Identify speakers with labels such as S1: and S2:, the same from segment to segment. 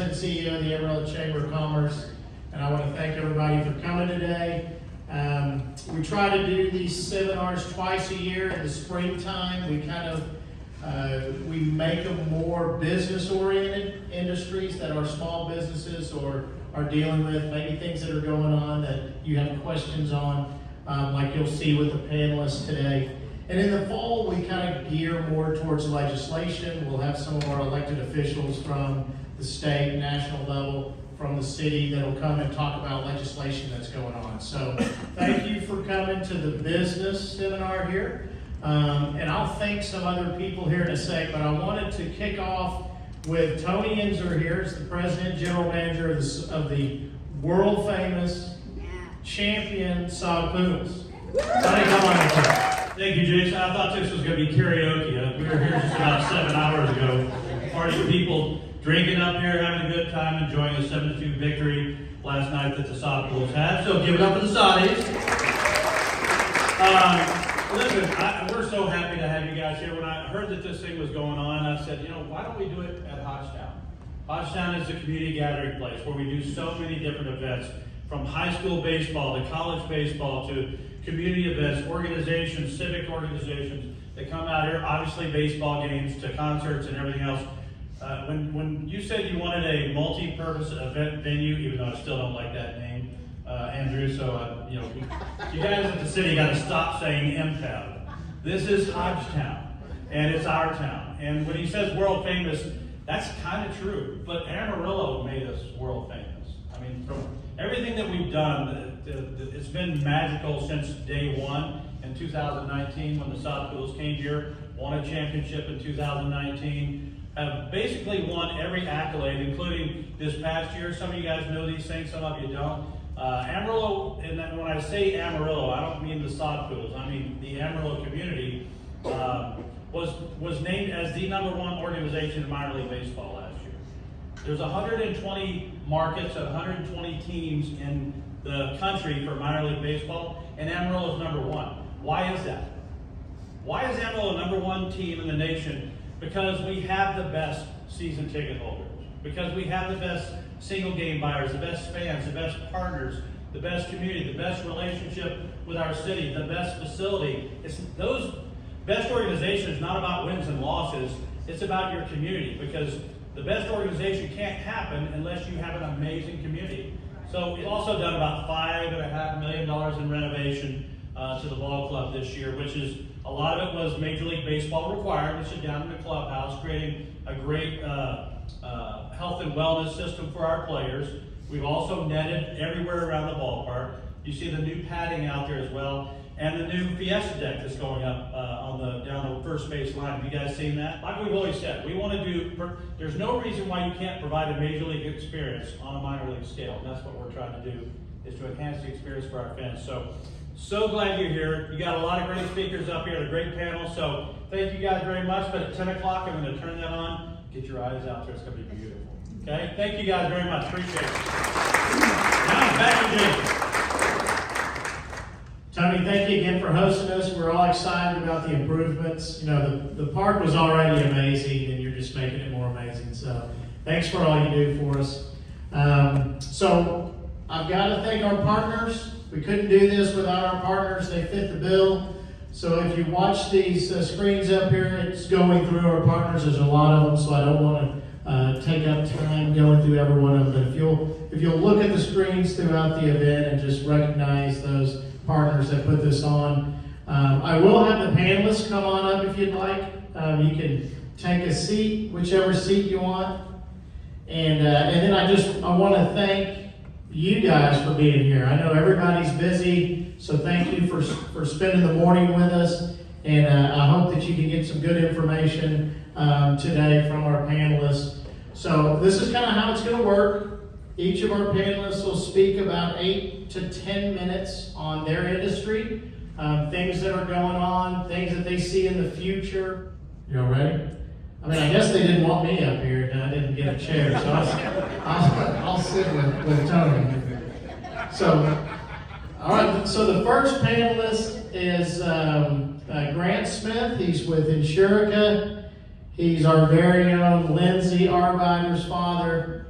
S1: President and CEO of the Amarillo Chamber of Commerce, and I want to thank everybody for coming today. We try to do these seminars twice a year in the springtime. We make them more business-oriented industries that are small businesses or are dealing with, maybe things that are going on that you have questions on, like you'll see with the panelists today. And in the fall, we kind of gear more towards legislation. We'll have some of our elected officials from the state, national level, from the city that'll come and talk about legislation that's going on. So thank you for coming to the business seminar here. And I'll thank some other people here in a sec, but I wanted to kick off with Tony Insurica here, as the President General Manager of the world famous champion sod poodles. Tony, come on up.
S2: Thank you, Jason. I thought this was going to be karaoke. We were here just about 7 hours ago. Party of people drinking up here, having a good time, enjoying a 7-2 victory last night that the Sod Poodles had. So give it up for the Soddies. Listen, we're so happy to have you guys here. When I heard that this thing was going on, I said, why don't we do it at Hodgetown? Hodgetown is a community gathering place where we do so many different events, from high school baseball to college baseball to community events, organizations, civic organizations that come out here, obviously baseball games to concerts and everything else. When you said you wanted a multi-purpose event venue, even though I still don't like that name, Andrew, so you guys at the city got to stop saying MPAB. This is Hodgetown, and it's our town. And when he says world famous, that's kind of true, but Amarillo made us world famous. I mean, from everything that we've done, it's been magical since day one in 2019 when the Sod Poodles came here, won a championship in 2019, have basically won every accolade, including this past year. Some of you guys know these things, some of you don't. Amarillo, and when I say Amarillo, I don't mean the Sod Poodles, I mean the Amarillo community was named as the #1 organization in minor league baseball last year. There's 120 markets and 120 teams in the country for minor league baseball, and Amarillo is #1. Why is that? Why is Amarillo #1 team in the nation? Because we have the best season ticket holders, because we have the best single game buyers, the best fans, the best partners, the best community, the best relationship with our city, the best facility. It's those best organizations, not about wins and losses, it's about your community, because the best organization can't happen unless you have an amazing community. So we've also done about $5.5 million in renovation to the ball club this year, which is, a lot of it was Major League Baseball required, which is down in the clubhouse, creating a great health and wellness system for our players. We've also netted everywhere around the ballpark. You see the new padding out there as well, and the new Fiesta deck that's going up down the first base line. Have you guys seen that? Like we've always said, we want to do, there's no reason why you can't provide a major league experience on a minor league scale. And that's what we're trying to do, is to enhance the experience for our fans. So glad you're here. You got a lot of great speakers up here, a great panel. So thank you guys very much. But at 10 o'clock, I'm going to turn that on. Get your eyes out there. It's going to be beautiful. Okay? Thank you guys very much. Appreciate it. Now, back to Jason.
S1: Tony, thank you again for hosting us. We're all excited about the improvements. The park was already amazing, and you're just making it more amazing. So thanks for all you do for us. So I've got to thank our partners. We couldn't do this without our partners. They fit the bill. So if you watch these screens up here, it's going through our partners. There's a lot of them, so I don't want to take up time going through every one of them. But if you'll look at the screens throughout the event and just recognize those partners that put this on. I will have the panelists come on up if you'd like. You can take a seat, whichever seat you want. And then I want to thank you guys for being here. I know everybody's busy, so thank you for spending the morning with us. And I hope that you can get some good information today from our panelists. So this is kind of how it's going to work. Each of our panelists will speak about 8 to 10 minutes on their industry, things that are going on, things that they see in the future. You all ready? I mean, I guess they didn't want me up here, and I didn't get a chair, so I'll sit with Tony. So, all right. So the first panelist is Grant Smith. He's with Insurica. He's our very own Lindsay Arbeiter's father.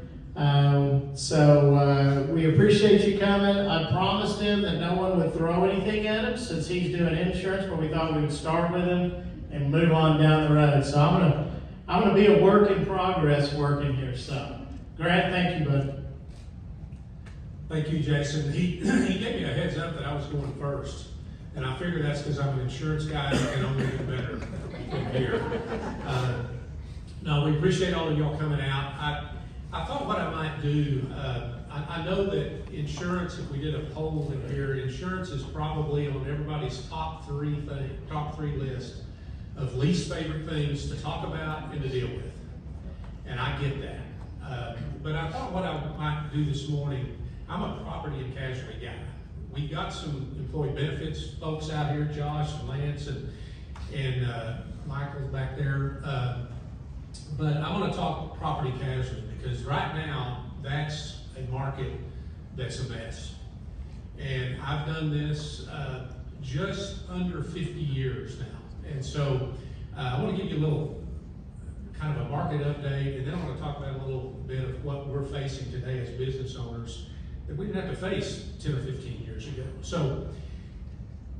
S1: We appreciate you coming. I promised him that no one would throw anything at him since he's doing insurance, but we thought we would start with him and move on down the road. So I'm gonna be a work in progress working here. So, Grant, thank you, bud.
S3: Thank you, Jason. He gave me a heads up that I was going first, and I figure that's because I'm an insurance guy and I can only get better from here. No, we appreciate all of y'all coming out. I thought what I might do, I know that insurance, if we did a poll in here, insurance is probably on everybody's top three list of least favorite things to talk about and to deal with. And I get that. But I thought what I might do this morning, I'm a property and casualty guy. We got some employee benefits folks out here, Josh and Lance and Michael's back there. But I want to talk property casualty because right now that's a market that's a mess. And I've done this just under 50 years now. And so I want to give you a little kind of a market update, and then I want to talk about a little bit of what we're facing today as business owners that we didn't have to face 10 or 15 years ago. So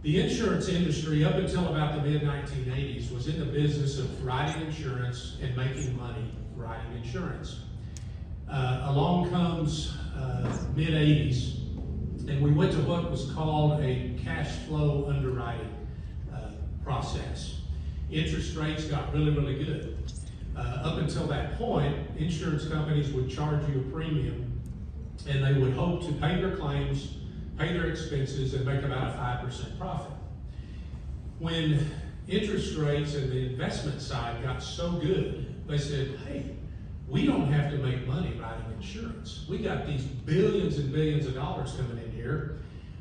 S3: the insurance industry up until about the mid-1980s was in the business of writing insurance and making money writing insurance. Along comes mid-80s, and we went to what was called a cash flow underwriting process. Interest rates got really, really good. Up until that point, insurance companies would charge you a premium, and they would hope to pay their claims, pay their expenses, and make about a 5% profit. When interest rates and the investment side got so good, they said, hey, we don't have to make money writing insurance. We got these billions and billions of dollars coming in here.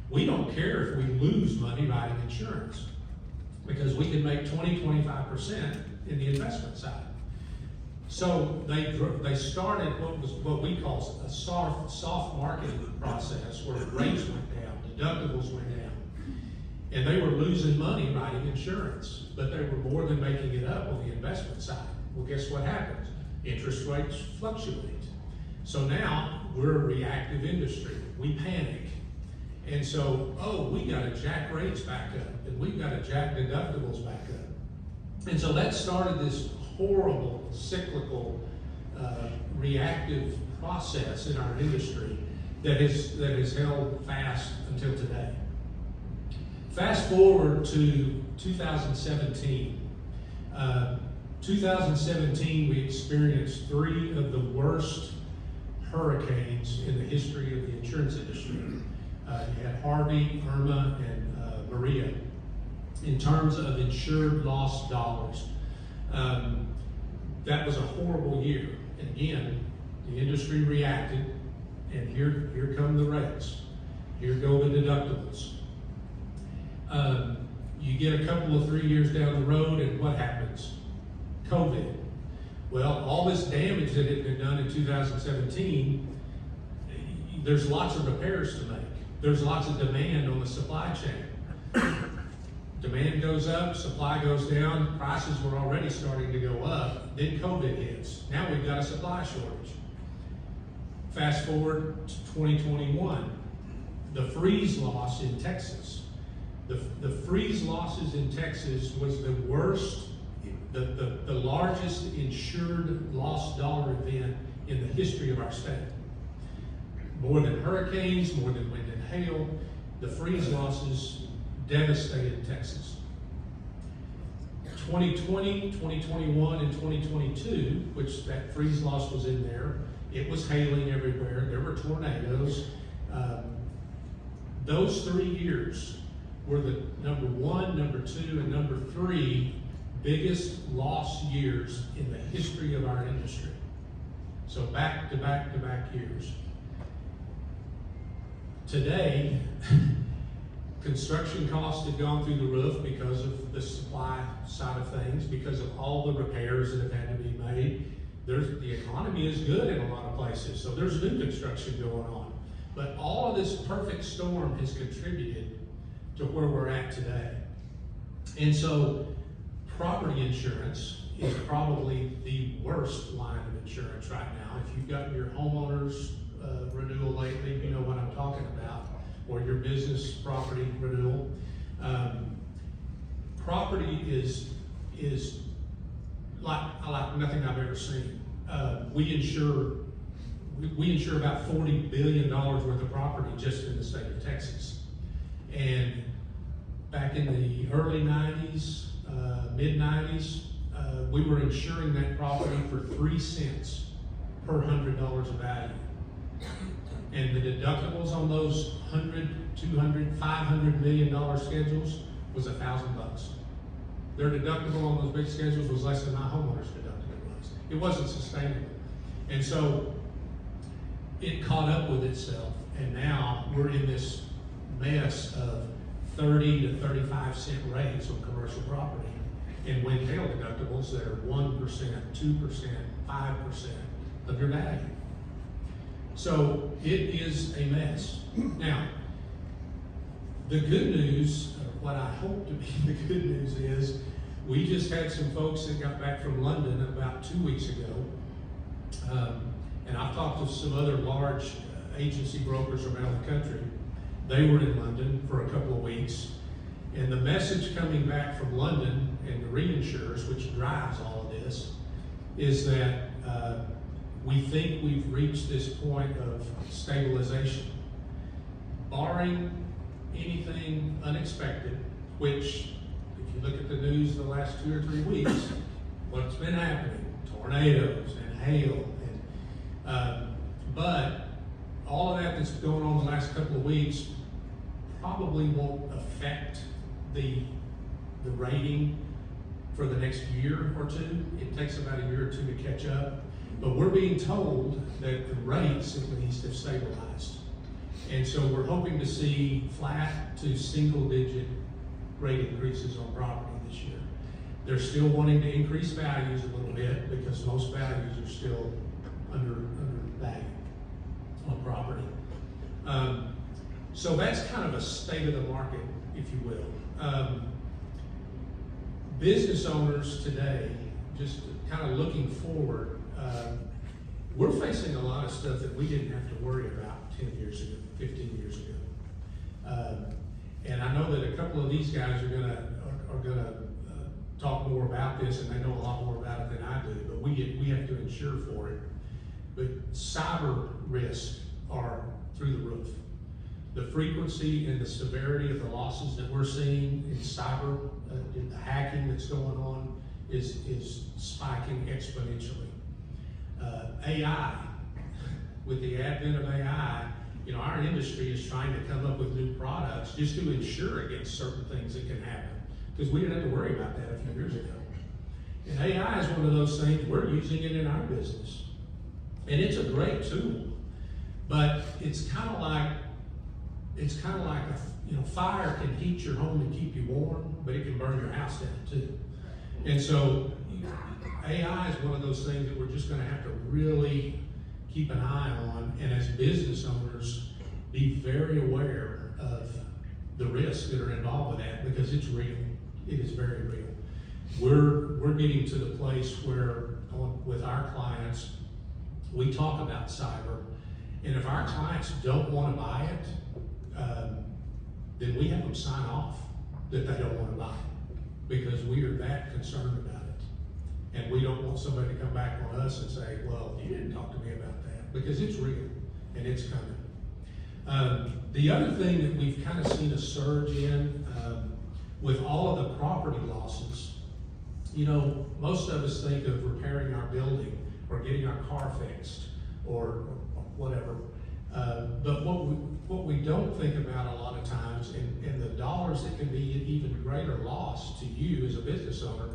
S3: We don't care if we lose money writing insurance because we can make 20-25% in the investment side. So they started what we call a soft marketing process where rates went down, deductibles went down, and they were losing money writing insurance, but they were more than making it up on the investment side. Well, guess what happens? Interest rates fluctuate. So now we're a reactive industry. We panic. And so, we got to jack rates back up, and we've got to jack deductibles back up. And so that started this horrible, cyclical, reactive process in our industry that has held fast until today. Fast forward to 2017. 2017, we experienced 3 of the worst hurricanes in the history of the insurance industry. You had Harvey, Irma, and Maria. In terms of insured lost dollars, that was a horrible year. And again, the industry reacted, and here come the rates. Here go the deductibles. You get a couple of 3 years down the road, and what happens? COVID. Well, all this damage that had been done in 2017, there's lots of repairs to make. There's lots of demand on the supply chain. Demand goes up, supply goes down, prices were already starting to go up, then COVID hits. Now we've got a supply shortage. Fast forward to 2021, the freeze loss in Texas. The freeze losses in Texas was the worst, the largest insured lost dollar event in the history of our state. More than hurricanes, more than wind and hail, the freeze losses devastated Texas. 2020, 2021, and 2022, which that freeze loss was in there, it was hailing everywhere, there were tornadoes. Those 3 years were the number 1, number 2, and number 3 biggest loss years in the history of our industry. So back to back to back years. Today, construction costs have gone through the roof because of the supply side of things, because of all the repairs that have had to be made. The economy is good in a lot of places, so there's new construction going on. But all of this perfect storm has contributed to where we're at today. And so Property insurance is probably the worst line of insurance right now. If you've gotten your homeowner's renewal lately, you know what I'm talking about, or your business property renewal. Property is like nothing I've ever seen. We insure about $40 billion worth of property just in the state of Texas. And back in the early 90s, mid 90s, we were insuring that property for 3 cents per $100 of value. And the deductibles on those $100, $200, $500 million schedules was $1,000. Their deductible on those big schedules was less than my homeowner's deductible was. It wasn't sustainable. And so it caught up with itself, and now we're in this mess of 30 to 35 cent rates on commercial property, and wind hail deductibles that are 1%, 2%, 5% of your value. So it is a mess. Now, the good news, or what I hope to be the good news, is we just had some folks that got back from London about 2 weeks ago, and I've talked to some other large agency brokers around the country. They were in London for a couple of weeks, and the message coming back from London and the reinsurers, which drives all of this, is that we think we've reached this point of stabilization. Barring anything unexpected, which, if you look at the news the last 2 or 3 weeks, what's been happening, tornadoes and hail, and but all of that that's going on the last couple of weeks probably won't affect the rating for the next year or two. It takes about a year or two to catch up. But we're being told that the rates, at least, have stabilized. And so we're hoping to see flat to single-digit rate increases on property this year. They're still wanting to increase values a little bit because most values are still under value on property. So that's kind of a state of the market, if you will. Business owners today, just kind of looking forward, we're facing a lot of stuff that we didn't have to worry about 10 years ago, 15 years ago. And I know that a couple of these guys are gonna talk more about this, and they know a lot more about it than I do, but we have to insure for it. But cyber risks are through the roof. The frequency and the severity of the losses that we're seeing in cyber, the hacking that's going on is spiking exponentially. AI, with the advent of AI, you know, our industry is trying to come up with new products just to insure against certain things that can happen, because we didn't have to worry about that a few years ago. And AI is one of those things, we're using it in our business. And it's a great tool, but it's kind of like fire can heat your home and keep you warm, but it can burn your house down too. And so AI is one of those things that we're just going to have to really keep an eye on, and as business owners, be very aware of the risks that are involved with that, because it's real. It is very real. We're getting to the place where, with our clients, we talk about cyber, and if our clients don't want to buy it, then we have them sign off that they don't want to buy it, because we are that concerned about it. And we don't want somebody to come back on us and say, well, you didn't talk to me about that, because it's real and it's coming. The other thing that we've kind of seen a surge in with all of the property losses, you know, most of us think of repairing our building or getting our car fixed or whatever. But what we don't think about a lot of times, and the dollars that can be an even greater loss to you as a business owner,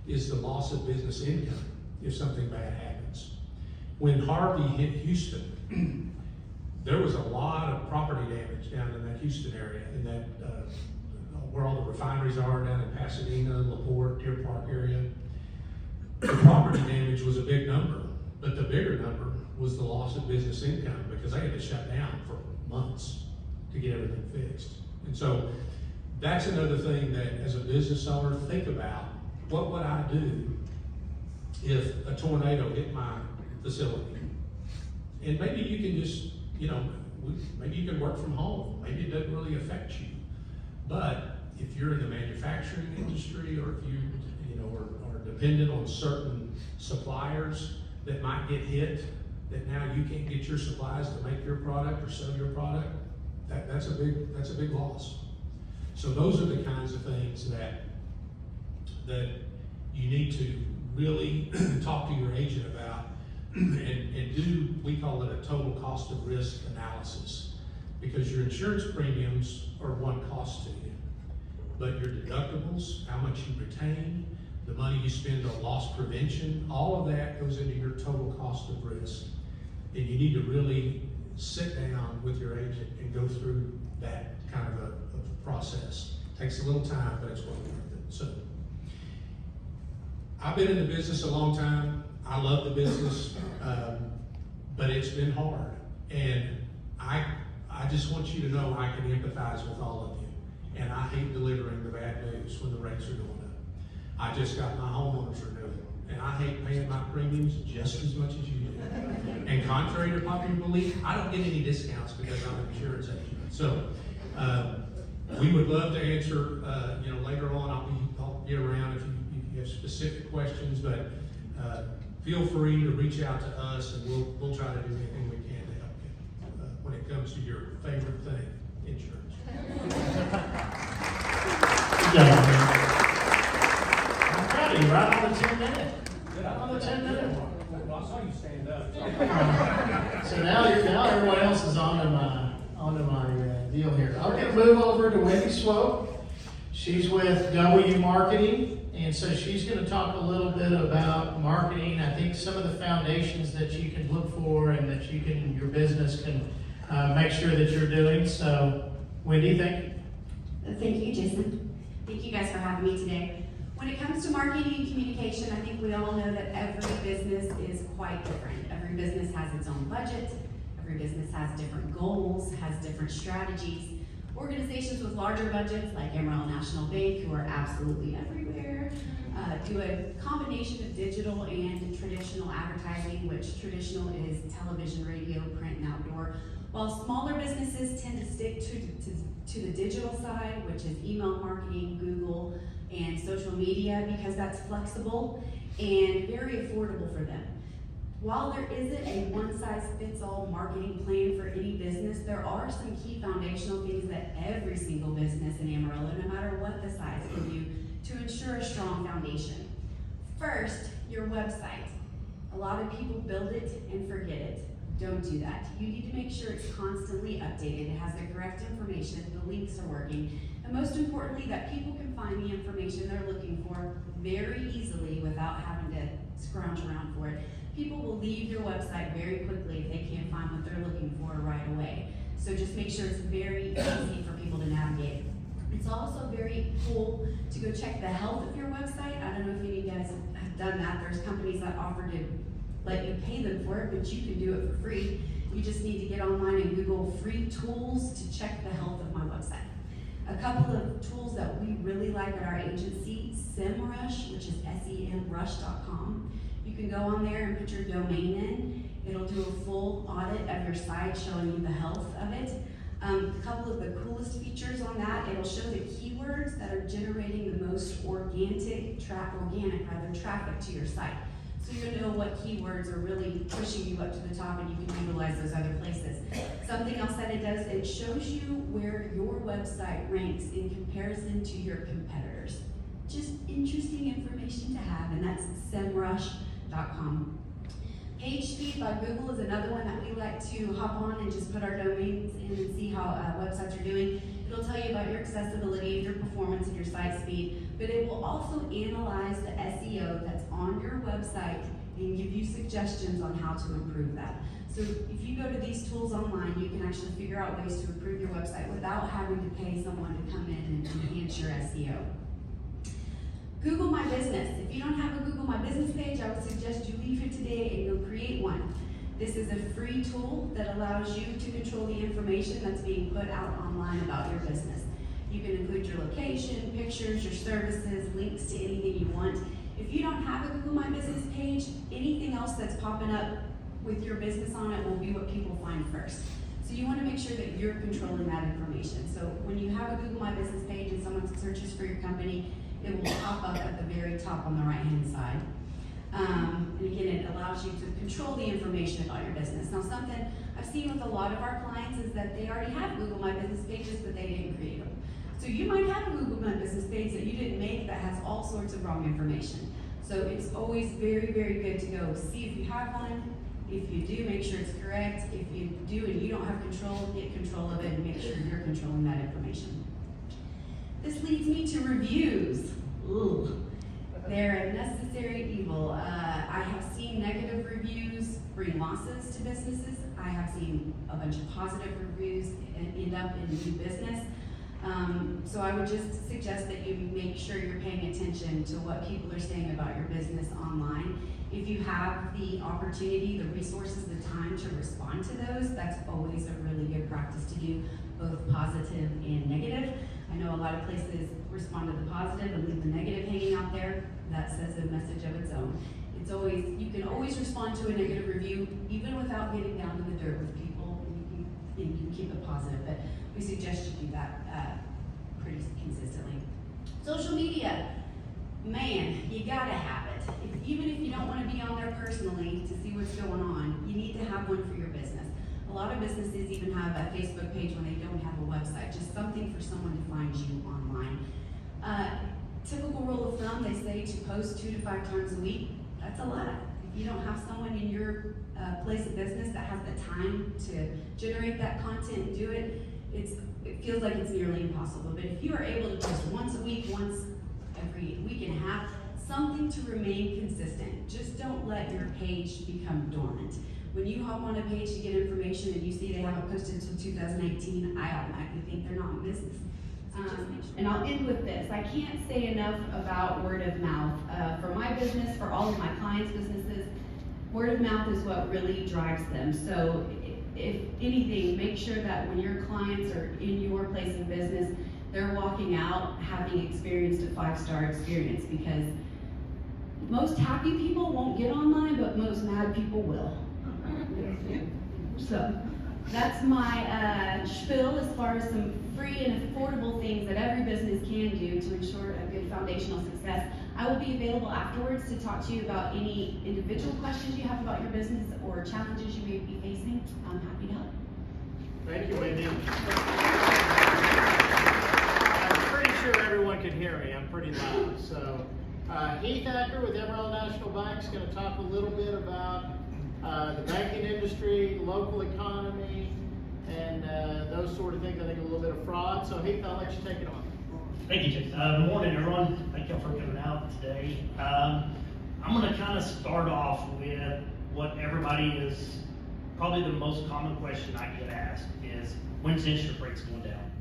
S3: is the loss of business income if something bad happens. When Harvey hit Houston, there was a lot of property damage down in that Houston area, in that where all the refineries are down in Pasadena, LaPorte, Deer Park area. The property damage was a big number, but the bigger number was the loss of business income, because they had to shut down for months to get everything fixed. And so that's another thing that, as a business owner, think about what would I do if a tornado hit my facility? And maybe you can just, maybe you can work from home. Maybe it doesn't really affect you. But if you're in the manufacturing industry, or if you are dependent on certain suppliers that might get hit, that now you can't get your supplies to make your product or sell your product, that's a big loss. So those are the kinds of things that you need to really talk to your agent about and do, we call it a total cost of risk analysis, because your insurance premiums are one cost to you, but your deductibles, how much you retain, the money you spend on loss prevention, all of that goes into your total cost of risk. And you need to really sit down with your agent and go through that kind of a process. Takes a little time, but it's well worth it. So, I've been in the business a long time. I love the business, but it's been hard. And I just want you to know I can empathize with all of you. And I hate delivering the bad news when the rates are going up. I just got my homeowners renewal, and I hate paying my premiums just as much as you do. And contrary to popular belief, I don't get any discounts because I'm an insurance agent. So, we would love to answer, later on. I'll be around if you have specific questions, but feel free to reach out to us, and we'll try to do anything we can to help you when it comes to your favorite thing, insurance.
S1: Good job, man. I'm proud of you, right on the 10-minute. Right on the 10-minute mark.
S4: I saw you stand up.
S1: So now everyone else is onto my deal here. I'm going to move over to Wendi Swope. She's with W Marketing, and so she's going to talk a little bit about marketing. I think some of the foundations that you can look for and that your business can make sure that you're doing. So, Wendi, thank you.
S5: Thank you, Jason. Thank you guys for having me today. When it comes to marketing and communication, I think we all know that every business is quite different. Every business has its own budget. Every business has different goals, has different strategies. Organizations with larger budgets, like Amarillo National Bank, who are absolutely everywhere, do a combination of digital and traditional advertising, which traditional is television, radio, print, and outdoor, while smaller businesses tend to stick to the digital side, which is email marketing, Google, and social media, because that's flexible and very affordable for them. While there isn't a one-size-fits-all marketing plan for any business, there are some key foundational things that every single business in Amarillo, no matter what the size, can do to ensure a strong foundation. First, your website. A lot of people build it and forget it. Don't do that. You need to make sure it's constantly updated. It has the correct information, the links are working, and most importantly, that people can find the information they're looking for very easily without having to scrounge around for it. People will leave your website very quickly if they can't find what they're looking for right away. So just make sure it's very easy for people to navigate. It's also very cool to go check the health of your website. I don't know if any of you guys have done that. There's companies that offer to let you pay them for it, but you can do it for free. You just need to get online and Google free tools to check the health of my website. A couple of tools that we really like at our agency, SEMrush, which is semrush.com. You can go on there and put your domain in. It'll do a full audit of your site showing you the health of it. A couple of the coolest features on that, it'll show the keywords that are generating the most organic traffic to your site. So you'll know what keywords are really pushing you up to the top, and you can utilize those other places. Something else that it does, it shows you where your website ranks in comparison to your competitors. Just interesting information to have, and that's semrush.com. PageSpeed by Google is another one that we like to hop on and just put our domains in and see how websites are doing. It'll tell you about your accessibility, your performance, and your site speed, but it will also analyze the SEO that's on your website and give you suggestions on how to improve that. So if you go to these tools online, you can actually figure out ways to improve your website without having to pay someone to come in and enhance your SEO. Google My Business. If you don't have a Google My Business page, I would suggest you leave here today and go create one. This is a free tool that allows you to control the information that's being put out online about your business. You can include your location, pictures, your services, links to anything you want. If you don't have a Google My Business page, anything else that's popping up with your business on it will be what people find first. So you want to make sure that you're controlling that information. So when you have a Google My Business page and someone searches for your company, it will pop up at the very top on the right-hand side. And again, it allows you to control the information about your business. Now, something I've seen with a lot of our clients is that they already have Google My Business pages, but they didn't create them. So you might have a Google My Business page that you didn't make that has all sorts of wrong information. So it's always very, very good to go see if you have one. If you do, make sure it's correct. If you do and you don't have control, get control of it and make sure you're controlling that information. This leads me to reviews. Ooh. They're a necessary evil. I have seen negative reviews bring losses to businesses. I have seen a bunch of positive reviews end up in new business. So I would just suggest that you make sure you're paying attention to what people are saying about your business online. If you have the opportunity, the resources, the time to respond to those, that's always a really good practice to do, both positive and negative. I know a lot of places respond to the positive and leave the negative hanging out there. That says a message of its own. It's always, you can always respond to a negative review, even without getting down to the dirt with people. You can keep it positive, but we suggest you do that pretty consistently. Social media, man, you gotta have it. Even if you don't want to be on there personally to see what's going on, you need to have one for your business. A lot of businesses even have a Facebook page when they don't have a website, just something for someone to find you online. Typical rule of thumb, they say to post 2 to 5 times a week. That's a lot. If you don't have someone in your place of business that has the time to generate that content and do it, it feels like it's nearly impossible. But if you are able to post once a week, once every week and a half, something to remain consistent. Just don't let your page become dormant. When you hop on a page to get information and you see they haven't posted until 2018, I automatically think they're not in business. And I'll end with this. I can't say enough about word of mouth. For my business, for all of my clients' businesses, word of mouth is what really drives them. So if anything, make sure that when your clients are in your place of business, they're walking out having experienced a 5-star experience, because most happy people won't get online, but most mad people will. So that's my spiel as far as some free and affordable things that every business can do to ensure a good foundational success. I will be available afterwards to talk to you about any individual questions you have about your business or challenges you may be facing. I'm happy to help.
S1: Thank you, Wendi. I'm pretty sure everyone can hear me. I'm pretty loud. So, Heath Acker with Amarillo National Bank is going to talk a little bit about the banking industry, local economy, and those sort of things. I think a little bit of fraud. So, Heath, I'll let you take it on.
S4: Thank you, Jason. Good morning, everyone. Thank y'all for coming out today. I'm going to kind of start off with what everybody is, probably the most common question I get asked is, when's interest rates going down?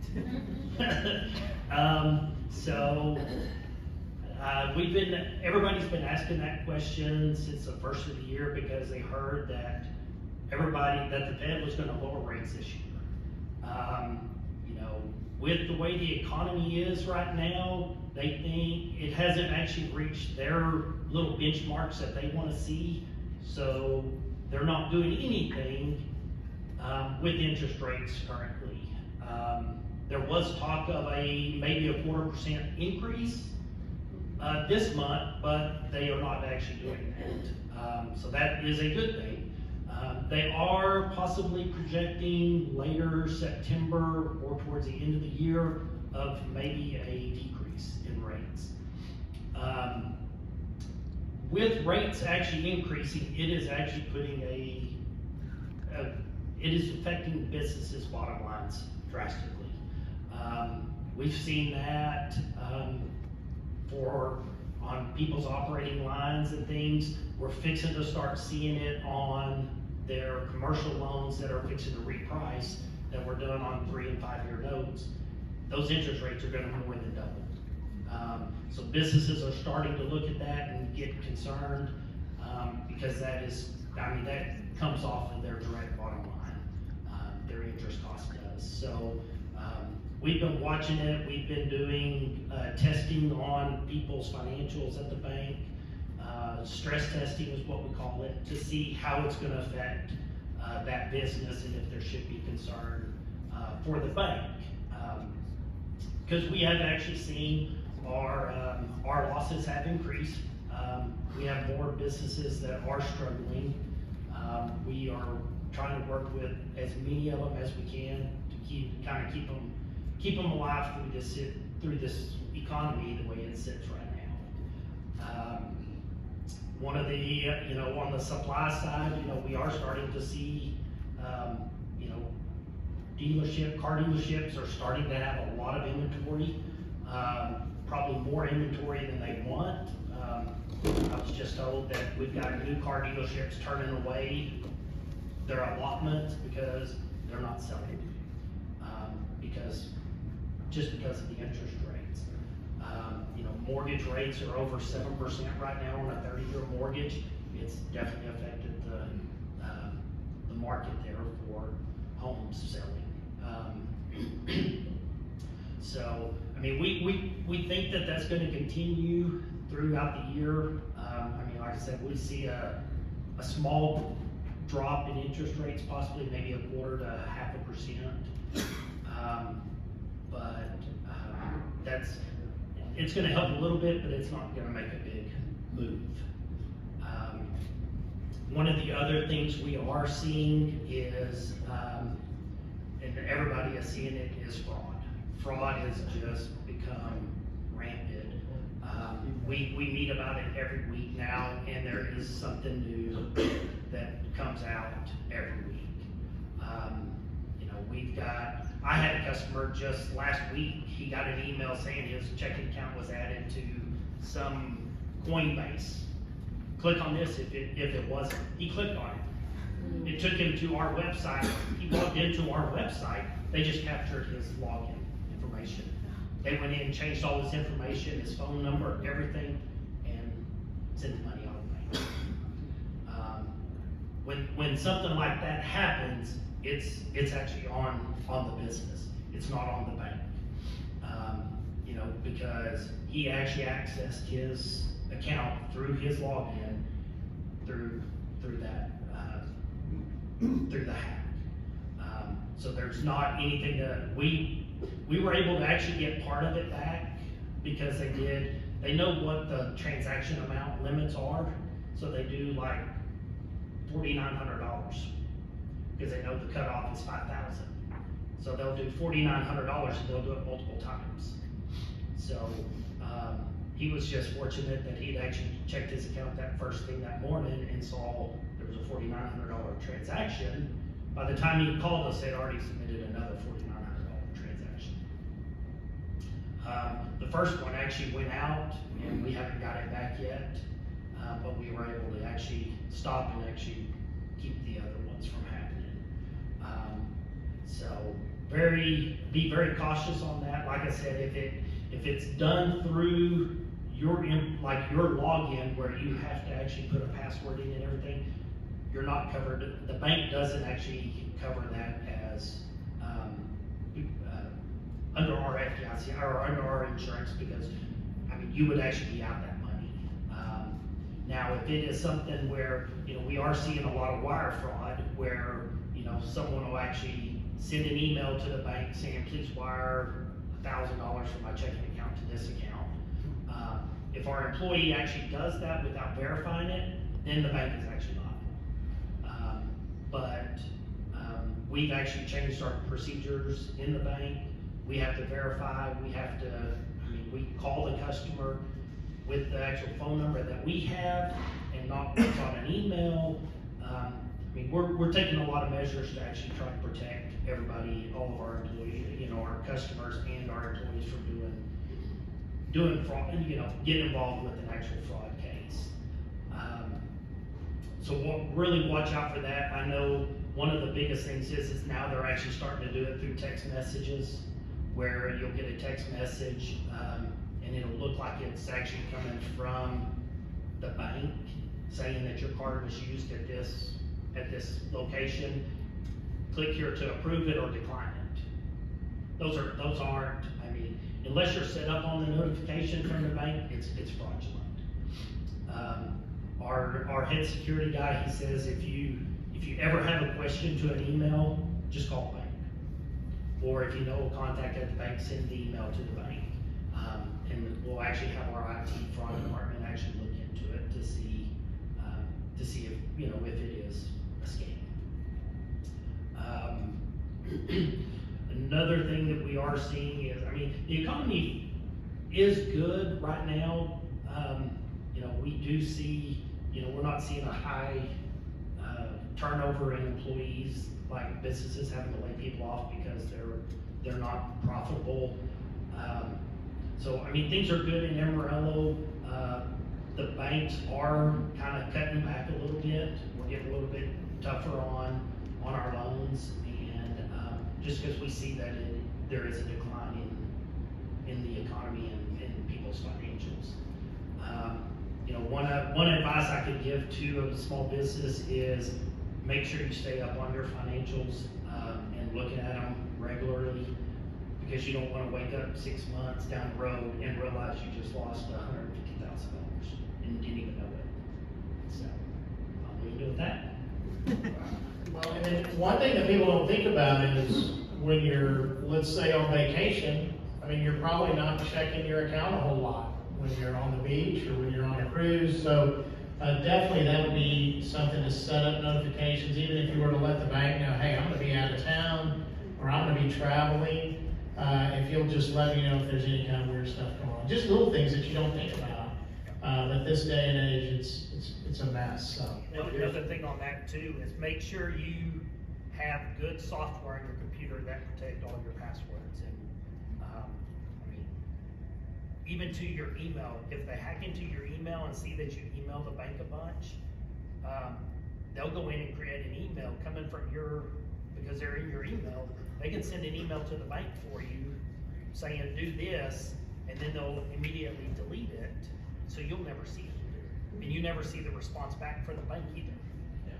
S4: Everybody's been asking that question since the first of the year, because they heard that the Fed was going to lower rates this year. With the way the economy is right now, they think it hasn't actually reached their little benchmarks that they want to see, so they're not doing anything with interest rates currently. There was talk of maybe a 0.25% increase this month, but they are not actually doing that. So that is a good thing. They are possibly projecting later September or towards the end of the year of maybe a decrease in rates. With rates actually increasing, it is actually putting it is affecting businesses' bottom lines drastically. We've seen that on people's operating lines and things. We're fixing to start seeing it on their commercial loans that are fixing to reprice, that were done on 3 and 5 year notes. Those interest rates are going to more than double. So businesses are starting to look at that and get concerned, because that comes off of their direct bottom line. Their interest cost does. So We've been watching it, we've been doing, testing on people's financials at the bank. Stress testing is what we call it, to see how it's gonna affect, that business and if there should be concern, for the bank. Cause we have actually seen our losses have increased. We have more businesses that are struggling. We are trying to work with as many of them as we can to keep them alive through this economy the way it sits right now. One of the, on the supply side, we are starting to see, car dealerships are starting to have a lot of inventory, probably more inventory than they want. I was just told that we've got new car dealerships turning away their allotments because they're not selling, just because of the interest rates. Mortgage rates are over 7% right now on a 30-year mortgage. It's definitely affected the market there for homes selling. So, I mean, we think that that's gonna continue throughout the year. Like I said, we see a small drop in interest rates, possibly maybe 1/4 to 0.5%. It's gonna help a little bit, but it's not gonna make a big move. One of the other things we are seeing is, and everybody is seeing it, is fraud. Fraud has just become rampant. We meet about it every week now, and there is something new that comes out every week. I had a customer just last week, he got an email saying his checking account was added to some Coinbase. Click on this if it wasn't. He clicked on it. It took him to our website. He logged into our website. They just captured his login information. They went in, changed all his information, his phone number, everything, and sent the money out of the bank. When something like that happens, it's actually on the business. It's not on the bank. Because he actually accessed his account through his login, through the hack. So there's not anything that we were able to actually get part of it back because they know what the transaction amount limits are. So they do like $4,900 because they know the cutoff is $5,000. So they'll do $4,900 and they'll do it multiple times. So he was just fortunate that he'd actually checked his account that first thing that morning and saw there was a $4,900 transaction. By the time he called us, they'd already submitted another $4,900 transaction. The first one actually went out and we haven't got it back yet, but we were able to actually stop and actually keep the other ones from happening. So be very cautious on that. Like I said, if it's done through your login where you have to actually put a password in and everything, you're not covered. The bank doesn't actually cover that as under our FDIC or under our insurance because you would actually be out that money. Now, if it is something where we are seeing a lot of wire fraud, where someone will actually send an email to the bank saying, please wire $1,000 from my checking account to this account. If our employee actually does that without verifying it, then the bank is actually liable. But we've actually changed our procedures in the bank. We have to verify, we call the customer with the actual phone number that we have and not what's on an email. We're taking a lot of measures to actually try to protect everybody, all of our employees, our customers and our employees from doing fraud, getting involved with an actual fraud case. So we'll really watch out for that. I know one of the biggest things is now they're actually starting to do it through text messages, where you'll get a text message and it'll look like it's actually coming from the bank saying that your card was used at this location. Click here to approve it or decline it. those aren't, I mean, unless you're set up on the notification from the bank, it's fraudulent. Our head security guy, he says, if you ever have a question to an email, just call the bank. Or if you know a contact at the bank, send the email to the bank. And we'll actually have our IT fraud department actually look into it to see if, you know, if it is a scam. Another thing that we are seeing is, I mean, the economy is good right now. You know, we do see, you know, we're not seeing a high turnover in employees, like businesses having to lay people off because they're not profitable. So, I mean, things are good in Amarillo. The banks are kind of cutting back a little bit. We're getting a little bit tougher on our loans, and just because we see that there is a decline in the economy and in people's financials. You know, one advice I could give to a small business is make sure you stay up on your financials and looking at them regularly, because you don't want to wake up 6 months down the road and realize you just lost $150,000 and didn't even know it. So I'll leave it with that.
S1: Well, and then one thing that people don't think about is when you're, let's say, on vacation, I mean, you're probably not checking your account a whole lot when you're on the beach or when you're on a cruise. So definitely that would be something to set up notifications, even if you were to let the bank know, hey, I'm going to be out of town or I'm going to be traveling. If you'll just let me know if there's any kind of weird stuff going on. Just little things that you don't think about. But this day and age, it's a mess. So.
S4: Another thing on that too is make sure you have good software on your computer that protect all your passwords. And I mean, even to your email, if they hack into your email and see that you email the bank a bunch, they'll go in and create an email coming from because they're in your email. They can send an email to the bank for you saying do this, and then they'll immediately delete it, so you'll never see it. And you never see the response back from the bank either.
S2: Yeah.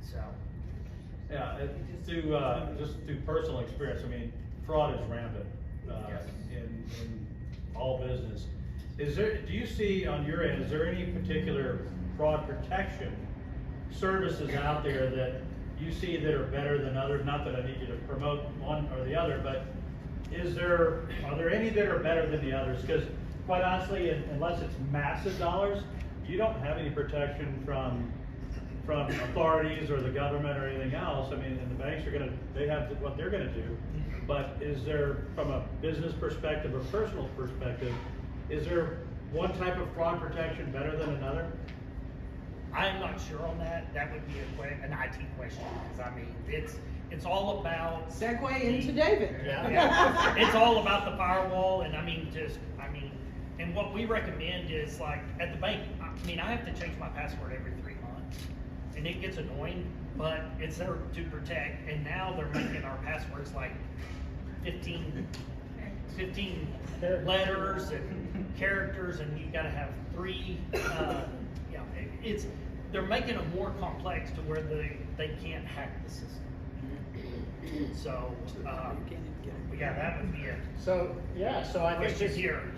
S4: So.
S2: Yeah, just through personal experience, I mean, fraud is rampant in all business. Do you see on your end, is there any particular fraud protection services out there that you see that are better than others? Not that I need you to promote one or the other, but are there any that are better than the others? Because quite honestly, unless it's massive dollars, you don't have any protection from authorities or the government or anything else. I mean, and the banks they have what they're gonna do. But is there, from a business perspective or personal perspective, is there one type of fraud protection better than another?
S4: I'm not sure on that. That would be an IT question, because I mean, it's all about.
S6: Segue into David.
S4: Yeah. It's all about the firewall, and and what we recommend is, like, at the bank, I mean, I have to change my password every 3 months, and it gets annoying, but it's there to protect, and now they're making our passwords like 15 letters and characters, and you've got to have 3, they're making them more complex to where they can't hack the system. So, yeah, that would be it.
S1: So I think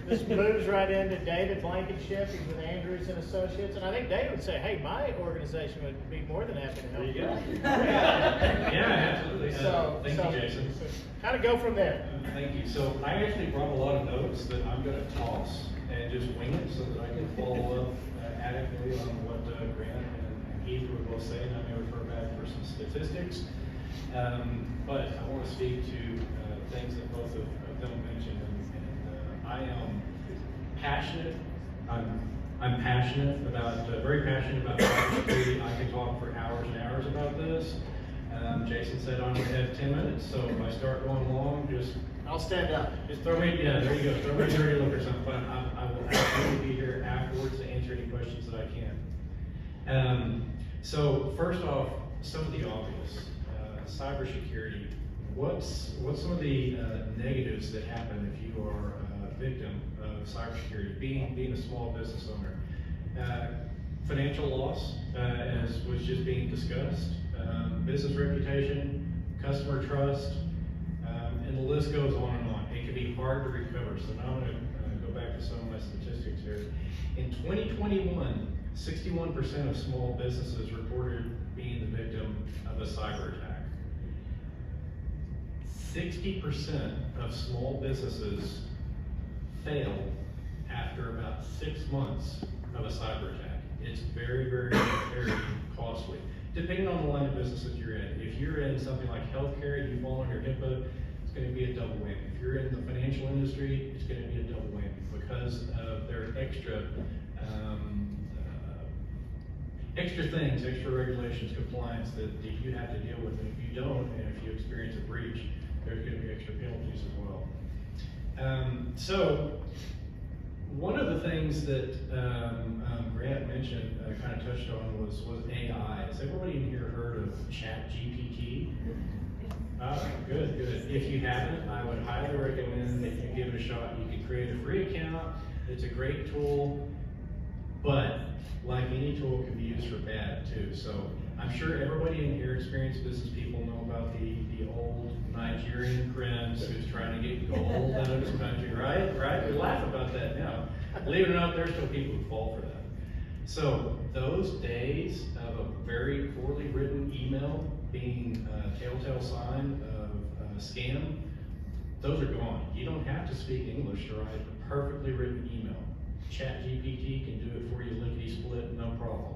S1: this moves right into David Blankenship. He's with Andrews and Associates, and I think David would say, "Hey, my organization would be more than happy to help."
S2: There you go.
S7: Yeah, absolutely. Thank you, Jason.
S1: Kind of go from there.
S7: Thank you. So I actually brought a lot of notes that I'm going to toss and just wing it so that I can follow up adequately on what Grant and Heath were both saying. I may refer back for some statistics. But I want to speak to things that both of them mentioned, and I am passionate. I'm passionate about, very passionate about cybersecurity. I can talk for hours and hours about this. Jason said I only have 10 minutes, so if I start going long,
S1: I'll stand up.
S7: just throw me, yeah, there you go, throw me a dirty look or something, but I will absolutely be here afterwards to answer any questions that I can. So first off, some of the obvious, cybersecurity. What's some of the negatives that happen if you are a victim of cybersecurity, being a small business owner? Financial loss, as was just being discussed, business reputation, customer trust, and and the list goes on and on. It can be hard to recover. So now I'm gonna go back to some of my statistics here. In 2021, 61% of small businesses reported being the victim of a cyber attack. 60% of small businesses fail after about 6 months of a cyber attack. It's very, very, very costly. Depending on the line of business that you're in. If you're in something like healthcare, you fall under HIPAA, it's gonna be a double whammy. If you're in the financial industry, it's gonna be a double whammy because of their extra things, extra regulations, compliance that you have to deal with. And if you don't, and if you experience a breach, there's gonna be extra penalties as well. So, one of the things that Grant mentioned, kind of touched on was AI. Has everybody in here heard of ChatGPT? Good. If you haven't, I would highly recommend that you give it a shot. You can create a free account. It's a great tool, but like any tool, it can be used for bad too. So I'm sure everybody in here, experienced business people, know about the old Nigerian prince who's trying to get gold out of his country, right? We laugh about that now. Believe it or not, there's still people who fall for that. So those days of a very poorly written email being a telltale sign of a scam, those are gone. You don't have to speak English to write a perfectly written email. ChatGPT can do it for you lickety split, no problem.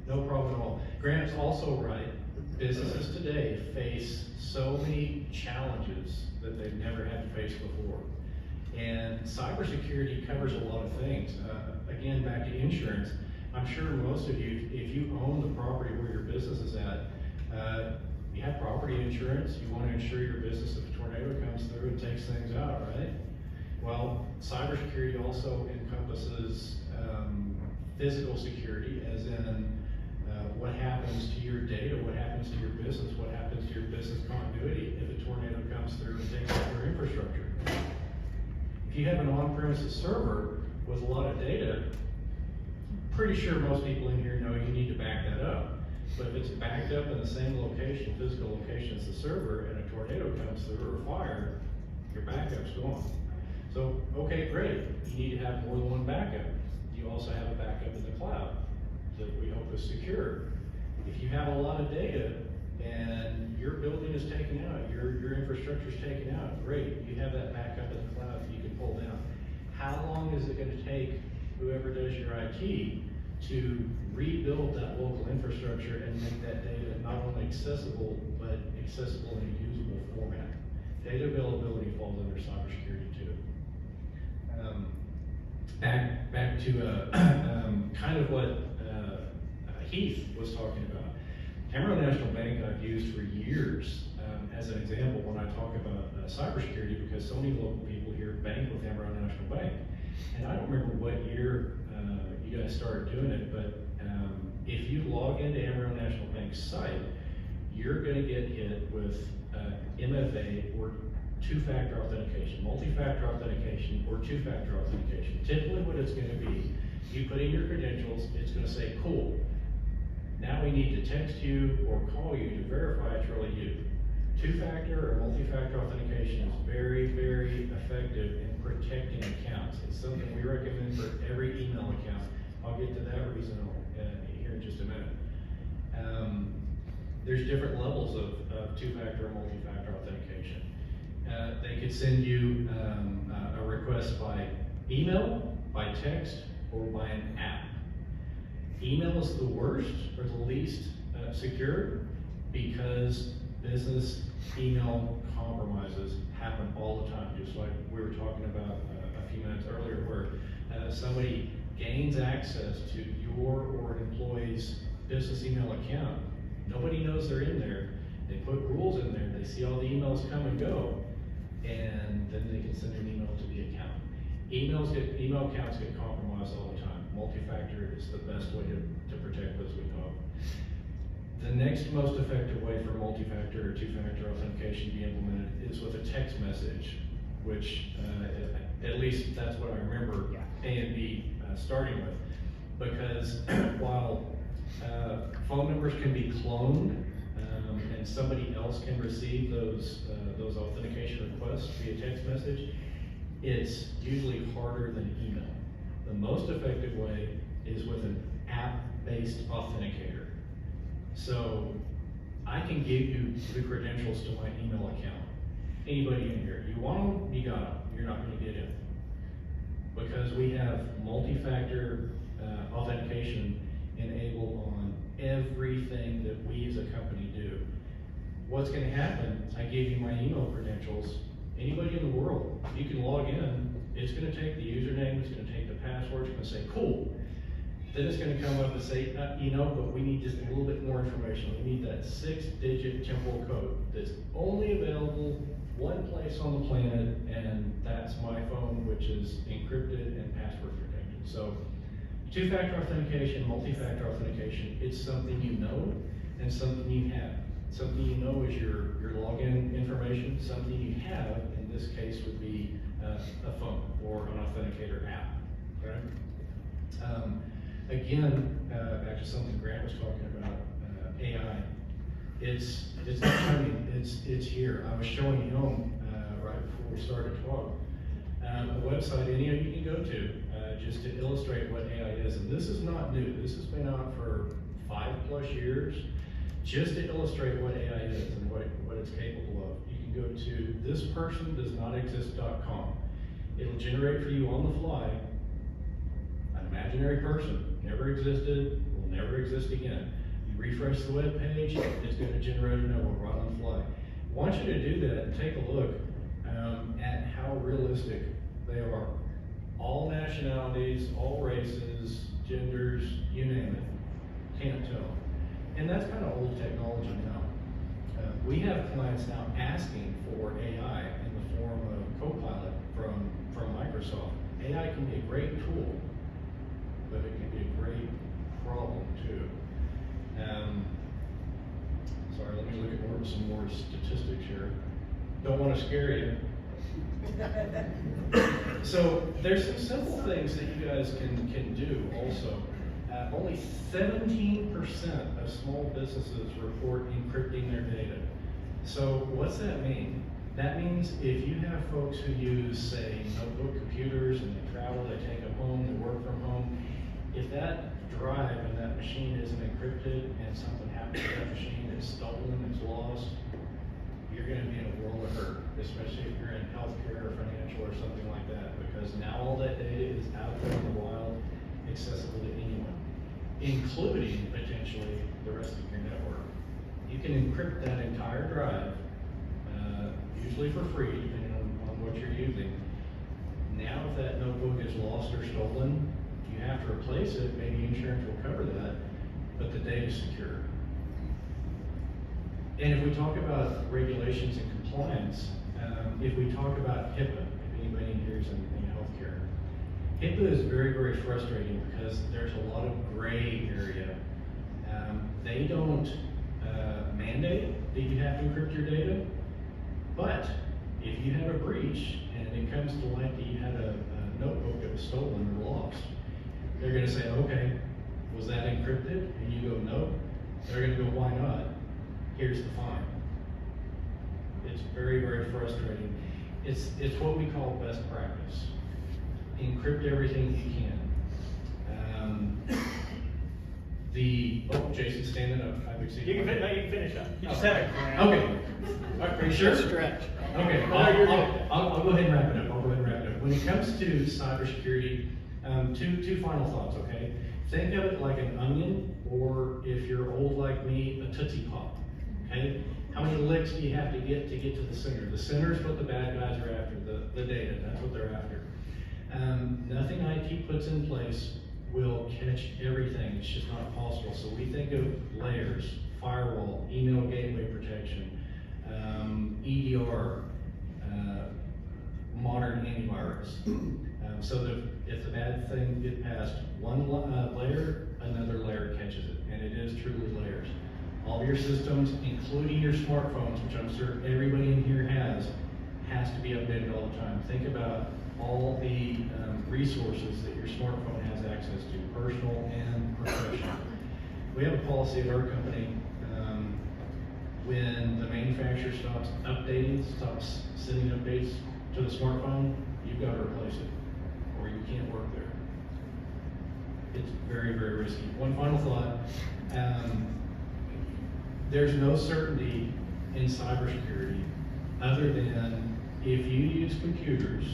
S7: No problem at all. Grant's also right. Businesses today face so many challenges that they've never had to face before. And cybersecurity covers a lot of things. Again, back to insurance. I'm sure most of you, if you own the property where your business is at, you have property insurance. You want to insure your business if a tornado comes through and takes things out, right? Well, cybersecurity also encompasses physical security, as in what happens to your data, what happens to your business, what happens to your business continuity if a tornado comes through and takes out your infrastructure. If you have an on-premises server with a lot of data, pretty sure most people in here know you need to back that up. But if it's backed up in the same location, physical location as the server, and a tornado comes through or fire, your backup's gone. So, okay, great. You need to have more than one backup. You also have a backup in the cloud that we hope is secure. If you have a lot of data and your building is taken out, your infrastructure is taken out, great. You have that backup in the cloud that you can pull down. How long is it going to take whoever does your IT to rebuild that local infrastructure and make that data not only accessible, but accessible in a usable format? Data availability falls under cybersecurity too. Back to kind of what Heath was talking about. Amarillo National Bank I've used for years as an example when I talk about cybersecurity, because so many local people here bank with Amarillo National Bank. And I don't remember what year you guys started doing it, but if you log into Amarillo National Bank's site, you're going to get hit with MFA or two-factor authentication, multi-factor authentication, or two-factor authentication. Typically what it's going to be, you put in your credentials, it's going to say, cool, now we need to text you or call you to verify it's really you. Two-factor or multi-factor authentication is very, very effective in protecting accounts. It's something we recommend for every email account. I'll get to that reason here in just a minute. There's different levels of two-factor or multi-factor authentication. They could send you a request by email, by text, or by an app. Email is the worst or the least secure because business email compromises happen all the time, just like we were talking about a few minutes earlier, where somebody gains access to your or an employee's business email account. Nobody knows they're in there. They put rules in there. They see all the emails come and go, and then they can send an email to the account. Email accounts get compromised all the time. Multi-factor is the best way to protect those we know. The next most effective way for multi-factor or two-factor authentication to be implemented is with a text message, which at least that's what I remember A and B starting with. Because while phone numbers can be cloned and somebody else can receive those authentication requests via text message, it's usually harder than email. The most effective way is with an app-based authenticator. So I can give you the credentials to my email account. Anybody in here, you want them, you got them. You're not gonna get in. Because we have multi-factor authentication enabled on everything that we as a company do. What's gonna happen, I give you my email credentials, anybody in the world, you can log in, it's gonna take the username, it's gonna take the password, it's gonna say, cool. Then it's gonna come up and say, but we need just a little bit more information. We need that 6-digit temporal code that's only available one place on the planet, and that's my phone, which is encrypted and password protected. So two-factor authentication, multi-factor authentication, it's something you know and something you have. Something you know is your login information. Something you have, in this case, would be a phone or an authenticator app, right? Again, back to something Grant was talking about, AI. It's not coming, it's here. I was showing him right before we started talk a website any of you can go to just to illustrate what AI is. And this is not new. This has been out for 5+ years, just to illustrate what AI is and what it's capable of. You can go to thispersondoesnotexist.com. It'll generate for you on the fly an imaginary person, never existed, will never exist again. You refresh the web page, it's going to generate another one right on the fly. I want you to do that and take a look at how realistic they are. All nationalities, all races, genders, you name it, can't tell. And that's kind of old technology now. We have clients now asking for AI in the form of Copilot from Microsoft. AI can be a great tool, but it can be a great problem too. Sorry, let me look at some more statistics here. Don't want to scare you. So there's some simple things that you guys can do also. Only 17% of small businesses report encrypting their data. So what's that mean? That means if you have folks who use, say, notebook computers and they travel, they take them home, they work from home, if that drive and that machine isn't encrypted and something happens to that machine, it's stolen, it's lost, you're going to be in a world of hurt, especially if you're in healthcare or financial or something like that, because now all that data is out there in the wild, accessible to anyone, including potentially the rest of your network. You can encrypt that entire drive, usually for free, depending on what you're using. Now, if that notebook is lost or stolen, you have to replace it. Maybe insurance will cover that, but the data is secure. And if we talk about regulations and compliance, if we talk about HIPAA, if anybody in here is in healthcare, HIPAA is very, very frustrating because there's a lot of gray area. They don't mandate that you have to encrypt your data, but if you have a breach and it comes to light that you had a notebook that was stolen or lost, they're going to say, okay, was that encrypted? And you go, no. They're going to go, why not? Here's the fine. It's very, very frustrating. It's what we call best practice. Encrypt everything you can. Jason's standing up. I've exceeded.
S2: You can finish up. You just have it.
S7: Okay. Are you sure?
S2: Stretch.
S7: Okay. I'll go ahead and wrap it up. When it comes to cybersecurity, two final thoughts. Okay. Think of it like an onion, or if you're old like me, a Tootsie Pop. Okay. How many licks do you have to get to the center? The center is what the bad guys are after. The data. That's what they're after. Nothing IT puts in place will catch everything. It's just not possible. So we think of layers, firewall, email gateway protection, EDR, modern antivirus. So that if the bad thing gets past one layer, another layer catches it. And it is truly layers. All of your systems, including your smartphones, which I'm sure everybody in here has to be updated all the time. Think about all the resources that your smartphone has access to, personal and professional. We have a policy at our company. when the manufacturer stops updating, stops sending updates to the smartphone, you've got to replace it, or you can't work there. It's very, very risky. One final thought, there's no certainty in cybersecurity other than if you use computers,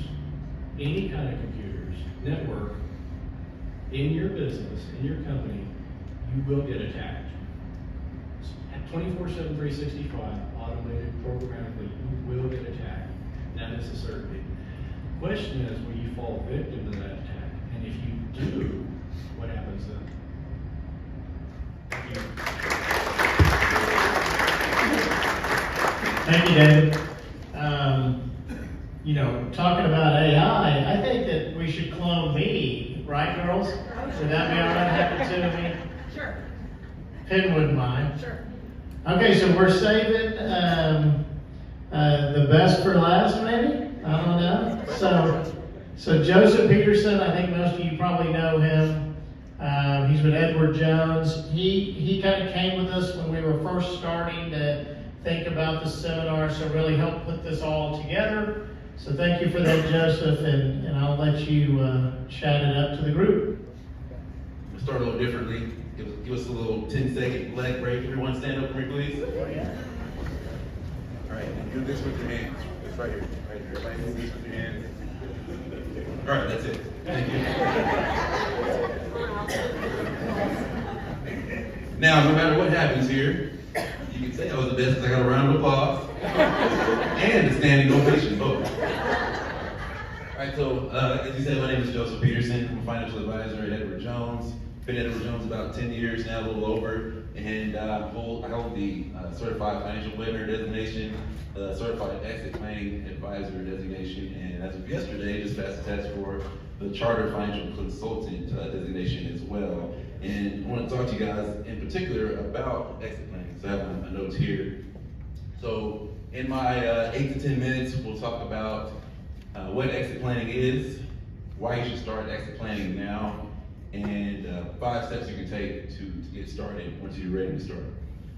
S7: any kind of computers, network, in your business, in your company, you will get attacked. At 24/7, 365, automated, programmatically, you will get attacked. That is a certainty. The question is, will you fall victim to that attack? And if you do, what happens then? Thank you.
S1: Thank you, David. Talking about AI, I think that we should clone me, right, girls? Would that be all right, happen to me?
S6: Sure.
S1: Penn wouldn't mind.
S6: Sure.
S1: Okay, so we're saving the best for last, maybe? I don't know. So Joseph Peterson, I think most of you probably know him. He's with Edward Jones. He kind of came with us when we were first starting to think about the seminar, so really helped put this all together. So thank you for that, Joseph, and I'll let you chat it up to the group.
S8: We'll start a little differently. Give us a little 10-second leg break. Everyone stand up for me, please. All right, do this with your hands. It's right here. Right here. Everybody do this with your hands. All right, that's it. Thank you. Now, no matter what happens here, you can say I was the best because I got a round of applause and a standing ovation both. All right, so as you said, my name is Joseph Peterson. I'm a financial advisor at Edward Jones. Been at Edward Jones about 10 years now, a little over, and I hold the Certified Financial Planner designation, Certified Exit Planning Advisor designation, and as of yesterday, just passed the test for the Chartered Financial Consultant designation as well. And I want to talk to you guys in particular about exit planning. So I have my notes here. So in my 8 to 10 minutes, we'll talk about what exit planning is, why you should start exit planning now, and 5 steps you can take to get started once you're ready to start.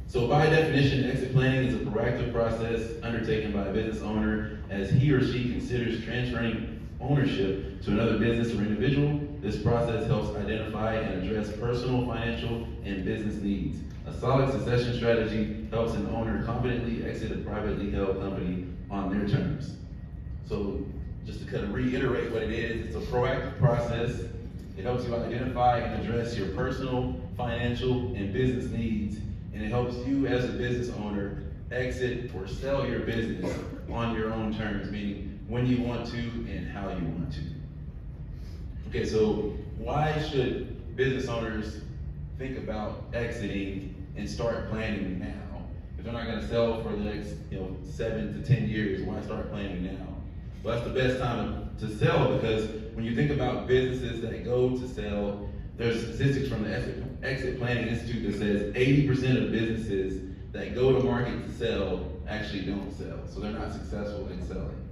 S8: So by definition, exit planning is a proactive process undertaken by a business owner as he or she considers transferring ownership to another business or individual. This process helps identify and address personal, financial, and business needs. A solid succession strategy helps an owner confidently exit a privately held company on their terms. So just to kind of reiterate what it is, it's a proactive process. It helps you identify and address your personal, financial, and business needs, and it helps you as a business owner exit or sell your business on your own terms, meaning when you want to and how you want to. Okay, so why should business owners think about exiting and start planning now? If they're not going to sell for the next 7 to 10 years, why start planning now? Well, that's the best time to sell, because when you think about businesses that go to sell, there's statistics from the Exit Planning Institute that says 80% of businesses that go to market to sell actually don't sell. So they're not successful in selling.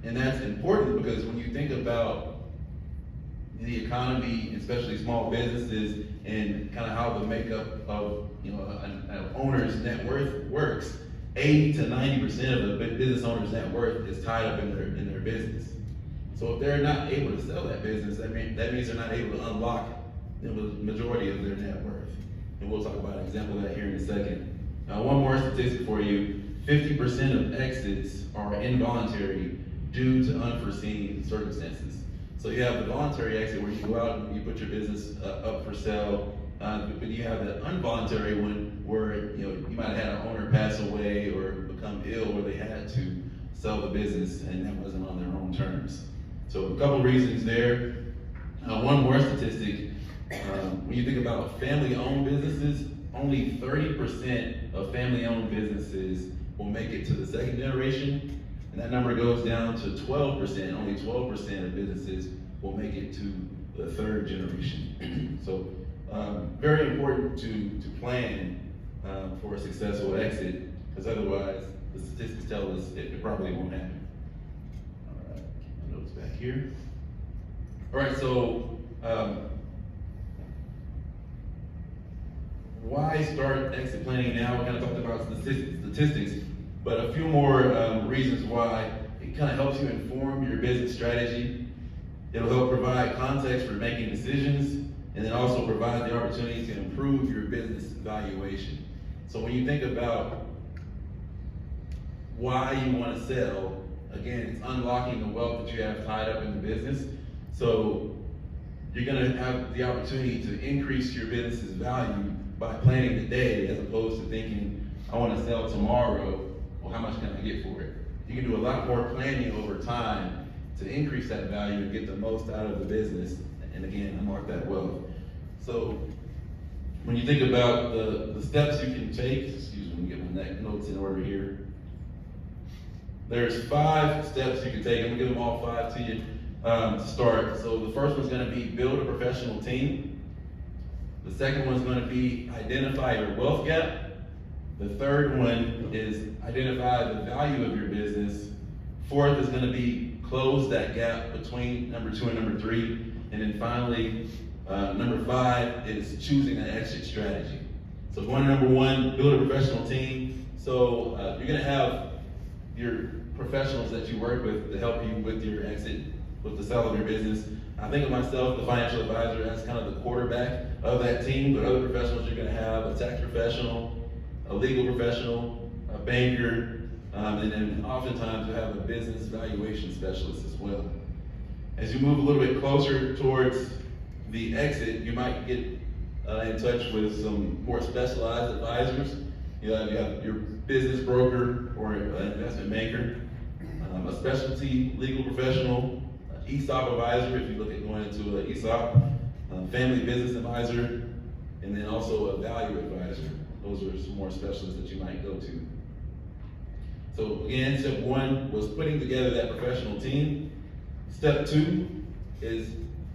S8: And that's important because when you think about the economy, especially small businesses, and kind of how the makeup of an owner's net worth works, 80 to 90% of the business owner's net worth is tied up in their business. So if they're not able to sell that business, that means they're not able to unlock the majority of their net worth. And we'll talk about an example of that here in a second. One more statistic for you: 50% of exits are involuntary due to unforeseen circumstances. So you have the voluntary exit where you go out and you put your business up for sale, but you have the involuntary one where you might have had an owner pass away or become ill where they had to sell the business and that wasn't on their own terms. So a couple reasons there. One more statistic, when you think about family-owned businesses, only 30% of family-owned businesses will make it to the second generation, and that number goes down to 12%. Only 12% of businesses will make it to the third generation. So very important to plan for a successful exit, because otherwise the statistics tell us it probably won't happen. All right, keep my notes back here. All right, so why start exit planning now? We kind of talked about statistics, but a few more reasons why. It kind of helps you inform your business strategy. It'll help provide context for making decisions, and then also provide the opportunity to improve your business valuation. So when you think about why you want to sell, again, it's unlocking the wealth that you have tied up in the business. So you're going to have the opportunity to increase your business's value by planning today, as opposed to thinking, I want to sell tomorrow. Well, how much can I get for it? You can do a lot more planning over time to increase that value and get the most out of the business, and again, unlock that wealth. So when you think about the steps you can take, excuse me, get my notes in order here. There's 5 steps you can take. I'm gonna give them all 5 to you to start. So the first one's gonna be build a professional team. The second one's gonna be identify your wealth gap. The third one is identify the value of your business. Fourth is gonna be close that gap between number 2 and number 3. And then finally, number 5 is choosing an exit strategy. So going to number 1, build a professional team. So you're gonna have your professionals that you work with to help you with your exit, with the sale of your business. I think of myself, the financial advisor, as kind of the quarterback of that team, but other professionals you're gonna have a tax professional, a legal professional, a banker, and then oftentimes you have a business valuation specialist as well. As you move a little bit closer towards the exit, you might get in touch with some more specialized advisors. You have your business broker or an investment banker, a specialty legal professional, ESOP advisor if you look at going into an ESOP, family business advisor, and then also a value advisor. Those are some more specialists that you might go to. So again, step 1 was putting together that professional team. Step 2 is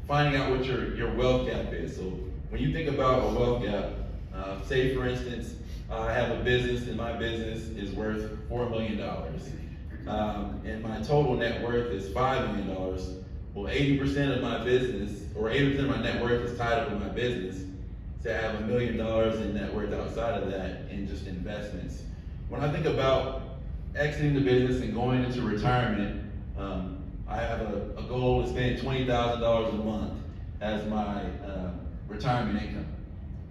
S8: finding out what your wealth gap is. So when you think about a wealth gap, say for instance, I have a business and my business is worth $4 million. And my total net worth is $5 million. Well, 80% of my business, or 80% of my net worth is tied up in my business. Say I have $1 million in net worth outside of that in just investments. When I think about exiting the business and going into retirement, I have a goal to spend $20,000 a month as my retirement income.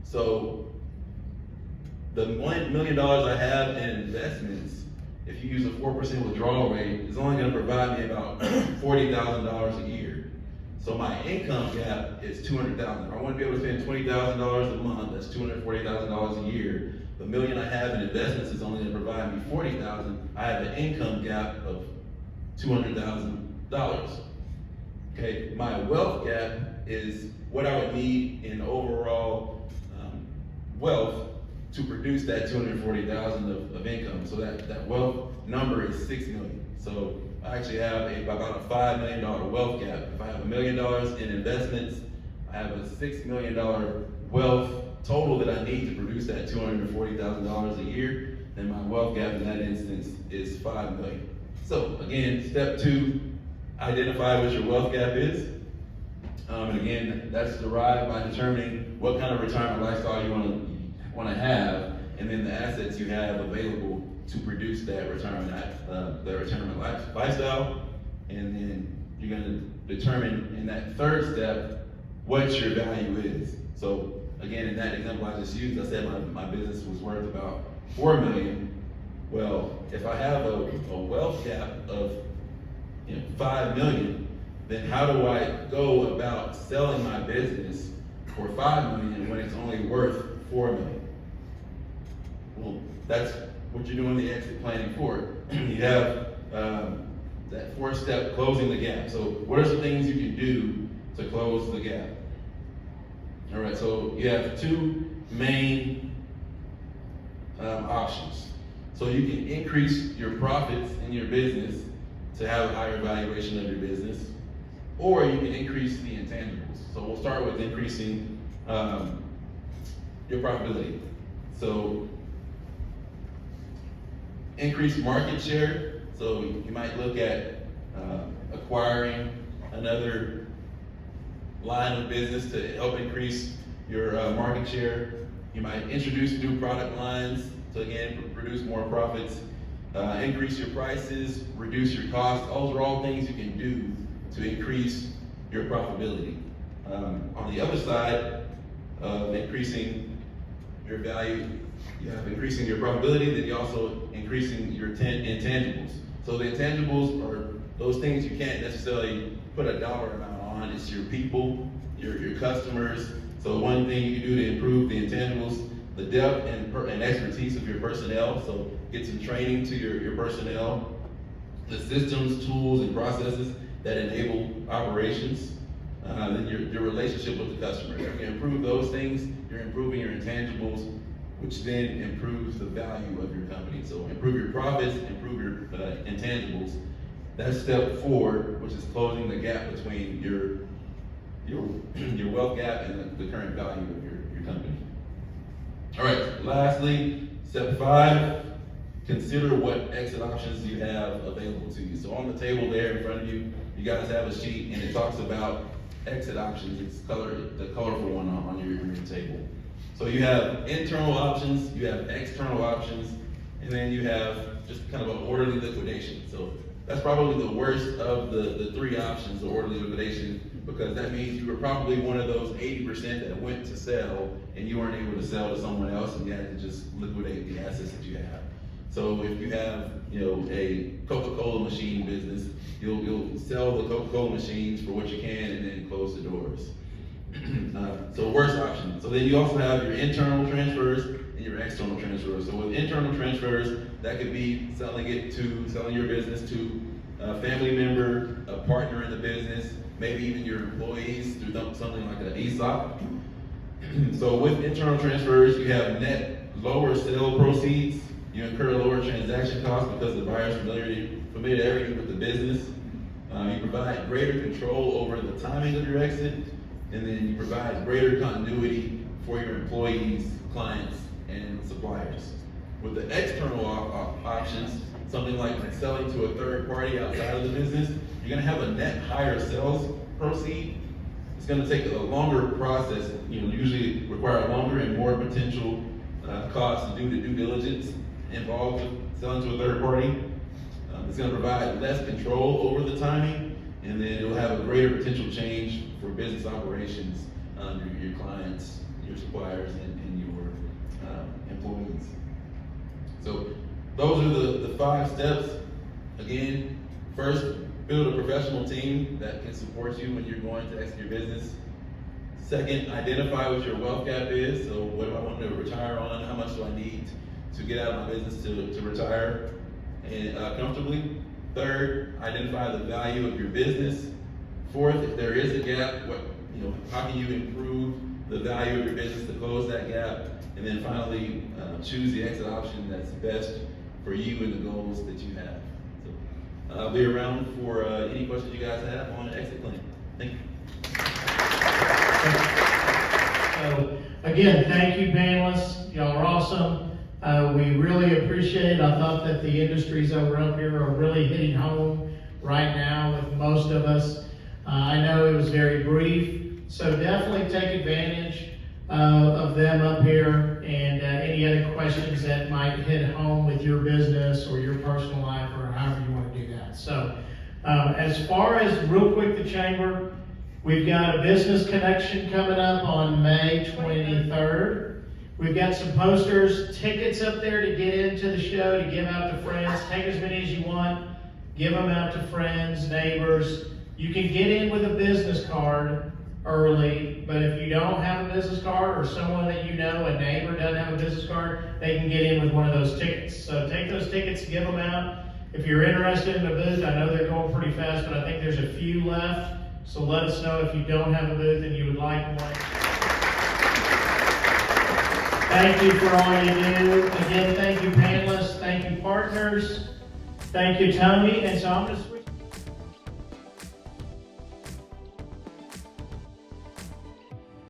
S8: So the $1 million I have in investments, if you use a 4% withdrawal rate, is only going to provide me about $40,000 a year. So my income gap is $200,000. If I want to be able to spend $20,000 a month, that's $240,000 a year. The $1 million I have in investments is only going to provide me $40,000. I have an income gap of $200,000. Okay, my wealth gap is what I would need in overall wealth to produce that $240,000 of income. So that wealth number is $6 million. So I actually have about a $5 million wealth gap. If I have $1 million in investments, I have a $6 million wealth total that I need to produce that $240,000 a year, then my wealth gap in that instance is $5 million. So again, step 2, identify what your wealth gap is. And again, that's derived by determining what kind of retirement lifestyle you want to have, and then the assets you have available to produce that retirement lifestyle. And then you're going to determine in that third step what your value is. So again, in that example I just used, I said my business was worth about $4 million. Well, if I have a wealth gap of $5 million, then how do I go about selling my business for $5 million when it's only worth $4 million? Well, that's what you're doing the exit planning for. You have that 4th step, closing the gap. So what are some things you can do to close the gap? All right, so you have 2 main options. So you can increase your profits in your business to have a higher valuation of your business, or you can increase the intangibles. So we'll start with increasing your profitability. So increase market share. So you might look at acquiring another line of business to help increase your market share. You might introduce new product lines to, again, produce more profits, increase your prices, reduce your costs. Those are all things you can do to increase your profitability. On the other side of increasing your value, you have increasing your profitability, then you're also increasing your intangibles. So the intangibles are those things you can't necessarily put a dollar amount on. It's your people, your customers. So one thing you can do to improve the intangibles, the depth and expertise of your personnel. So get some training to your personnel, the systems, tools, and processes that enable operations. Then your relationship with the customer. If you improve those things, you're improving your intangibles, which then improves the value of your company. So improve your profits, improve your intangibles. That's step 4, which is closing the gap between your wealth gap and the current value of your company. All right, lastly, step 5, consider what exit options you have available to you. So on the table there in front of you, you guys have a sheet and it talks about exit options. It's the colorful one on your table. So you have internal options, you have external options, and then you have just kind of an orderly liquidation. So that's probably the worst of the 3 options, the orderly liquidation, because that means you were probably one of those 80% that went to sell and you weren't able to sell to someone else and you had to just liquidate the assets that you have. So if you have, a Coca-Cola machine business, you'll sell the Coca-Cola machines for what you can and then close the doors. So worst option. So then you also have your internal transfers and your external transfers. So with internal transfers, that could be selling your business to a family member, a partner in the business, maybe even your employees through something like an ESOP. So with internal transfers, you have net lower sale proceeds. You incur lower transaction costs because of the buyer's familiarity with the business. You provide greater control over the timing of your exit, and then you provide greater continuity for your employees, clients, and suppliers. With the external options, something like selling to a third party outside of the business, you're gonna have a net higher sales proceed. It's gonna take a longer process, usually require longer and more potential costs due to due diligence involved with selling to a third party. It's going to provide less control over the timing, and then it will have a greater potential change for business operations, your clients, your suppliers, and your employees. So those are the 5 steps. Again, first, build a professional team that can support you when you're going to exit your business. Second, identify what your wealth gap is. So what do I want to retire on? How much do I need to get out of my business to retire and comfortably? Third, identify the value of your business. Fourth, if there is a gap, how can you improve the value of your business to close that gap? And then finally, choose the exit option that's best for you and the goals that you have. So I'll be around for any questions you guys have on the exit plan. Thank you.
S1: So again, thank you, panelists. Y'all are awesome. We really appreciate it. I thought that the industries that were up here are really hitting home right now with most of us. I know it was very brief, so definitely take advantage of them up here and any other questions that might hit home with your business or your personal life or however you want to do that. So as far as real quick the chamber, we've got a business connection coming up on May 23rd. We've got some posters, tickets up there to get into the show, to give out to friends. Take as many as you want, give them out to friends, neighbors. You can get in with a business card early, but if you don't have a business card or someone that you know, a neighbor doesn't have a business card, they can get in with one of those tickets. So take those tickets, give them out. If you're interested in a booth, I know they're going pretty fast, but I think there's a few left. So let us know if you don't have a booth and you would like one. Thank you for all you do. Again, thank you panelists, thank you partners, thank you Tony. And so I'm going to